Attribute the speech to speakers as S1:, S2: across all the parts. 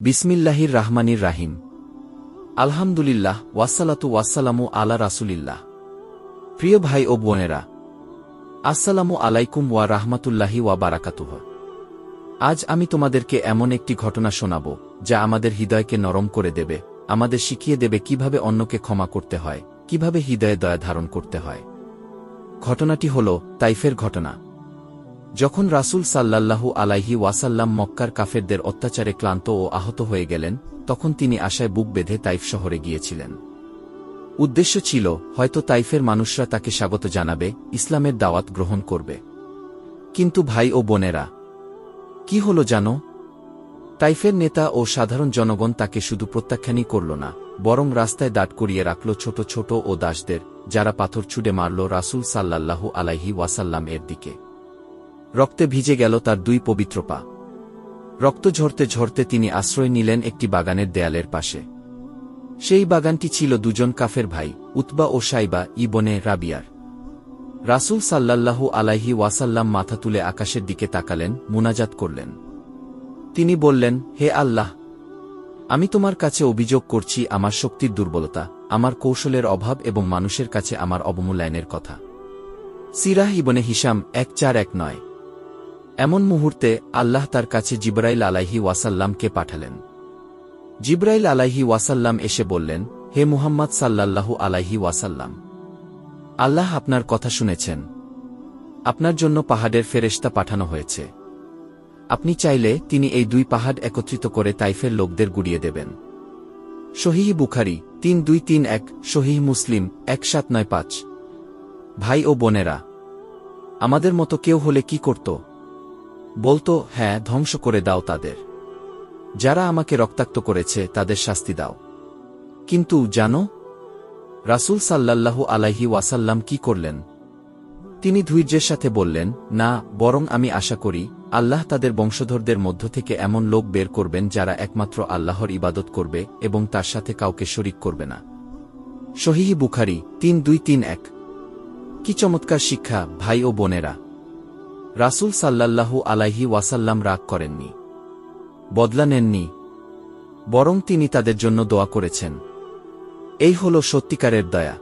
S1: বিসমিল্লাহির রাহমানির রাহিম। আলহামদুলিল্লাহ, ওয়াসসালাতু ওয়াসসালামু আলা রাসূলিল্লাহ। প্রিয় ভাই ও বোনেরা, আসসালামু আলাইকুম ওয়া রাহমাতুল্লাহি ওয়া বারাকাতুহু। আজ আমি তোমাদেরকে এমন একটি ঘটনা শোনাব যা আমাদের হৃদয়কে নরম করে দেবে, আমাদের শিখিয়ে দেবে কিভাবে অন্যকে ক্ষমা করতে হয়, কিভাবে হৃদয়ে দয়া ধারণ করতে হয়। ঘটনাটি হল তাইফের ঘটনা। যখন রাসূল সাল্লাল্লাহু আলাইহি ওয়াসাল্লাম মক্কার কাফেরদের অত্যাচারে ক্লান্ত ও আহত হয়ে গেলেন, তখন তিনি আশায় বুক বেঁধে তাইফ শহরে গিয়েছিলেন। উদ্দেশ্য ছিল হয়তো তাইফের মানুষরা তাকে স্বাগত জানাবে, ইসলামের দাওয়াত গ্রহণ করবে। কিন্তু ভাই ও বোনেরা, কি হল জানো? তাইফের নেতা ও সাধারণ জনগণ তাকে শুধু প্রত্যাখ্যানই করল না, বরং রাস্তায় দাঁড় করিয়ে রাখল ছোট ছোট ও দাসদের, যারা পাথর ছুঁড়ে মারল রাসূল সাল্লাল্লাহু আলাইহি ওয়াসাল্লাম এর দিকে। রক্তে ভিজে গেল তার দুই পবিত্র পা। রক্ত ঝরতে ঝরতে তিনি আশ্রয় নিলেন একটি বাগানের দেয়ালের পাশে। সেই বাগানটি ছিল দুজন কাফের ভাই, উতবা ও শাইবা ইবনে রাবিয়ার। রাসূল সাল্লাল্লাহু আলাইহি ওয়াসাল্লাম মাথা তুলে আকাশের দিকে তাকালেন, মুনাজাত করলেন। তিনি বললেন, হে আল্লাহ, আমি তোমার কাছে অভিযোগ করছি আমার শক্তির দুর্বলতা, আমার কৌশলের অভাব এবং মানুষের কাছে আমার অবমূল্যায়নের কথা। সিরাহ ইবনে হিশাম 1:4-9। এমন মুহূর্তে আল্লাহ তার কাছে জিবরাইল আলাইহি ওয়াসাল্লামকে পাঠালেন। জিবরাইল আলাইহি ওয়াসাল্লাম এসে বললেন, হে মুহাম্মদ সাল্লাল্লাহু আলাইহি ওয়াসাল্লাম, আল্লাহ আপনার কথা শুনেছেন। আপনার জন্য পাহাড়ের ফেরেশতা পাঠানো হয়েছে। আপনি চাইলে তিনি এই দুই পাহাড় একত্রিত করে তাইফের লোকদের গুড়িয়ে দেবেন। সহিহ বুখারী 3231, সহিহ মুসলিম 1795। ভাই ও বোনেরা, আমাদের মতো কেউ হলে কি করত? বলতো, হ্যাঁ, ধ্বংস করে দাও তাদের। যারা আমাকে রক্তাক্ত করেছে তাদের শাস্তি দাও। কিন্তু জানো রাসূল সাল্লাল্লাহু আলাইহি ওয়াসাল্লাম কি করলেন? তিনি ধৈর্যের সাথে বললেন, না, বরং আমি আশা করি আল্লাহ তাদের বংশধরদের মধ্য থেকে এমন লোক বের করবেন যারা একমাত্র আল্লাহর ইবাদত করবে এবং তার সাথে কাউকে শরীক করবে না। সহিহ বুখারী 3231। কি চমৎকার শিক্ষা ভাই ও বোনেরা! রাসূল সাল্লাল্লাহু আলাইহি ওয়াসাল্লাম রাগ করেননি, বদলা নেননি, বরং তিনি তাদের জন্য দোয়া করেছেন। এই হল সত্যিকারের দয়া,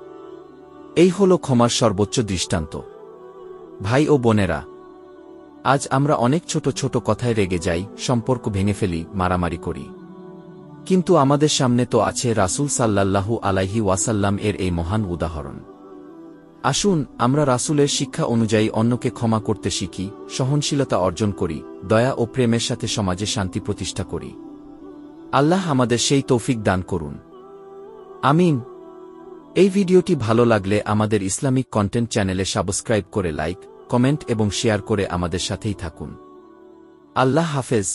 S1: এই হল ক্ষমার সর্বোচ্চ দৃষ্টান্ত। ভাই ও বোনেরা, আজ আমরা অনেক ছোট ছোট কথায় রেগে যাই, সম্পর্ক ভেঙে ফেলি, মারামারি করি। কিন্তু আমাদের সামনে তো আছে রাসূল সাল্লাল্লাহু আলাইহি ওয়াসাল্লাম এর এই মহান উদাহরণ। আসুন আমরা রাসূলের শিক্ষা অনুযায়ী অন্যকে ক্ষমা করতে শিখি, সহনশীলতা অর্জন করি, দয়া ও প্রেমের সাথে সমাজে শান্তি প্রতিষ্ঠা করি। আল্লাহ আমাদের সেই তৌফিক দান করুন। আমিন। এই ভিডিওটি ভালো লাগলে আমাদের ইসলামিক কন্টেন্ট চ্যানেলে সাবস্ক্রাইব করে লাইক, কমেন্ট এবং শেয়ার করে আমাদের সাথেই থাকুন। আল্লাহ হাফেজ।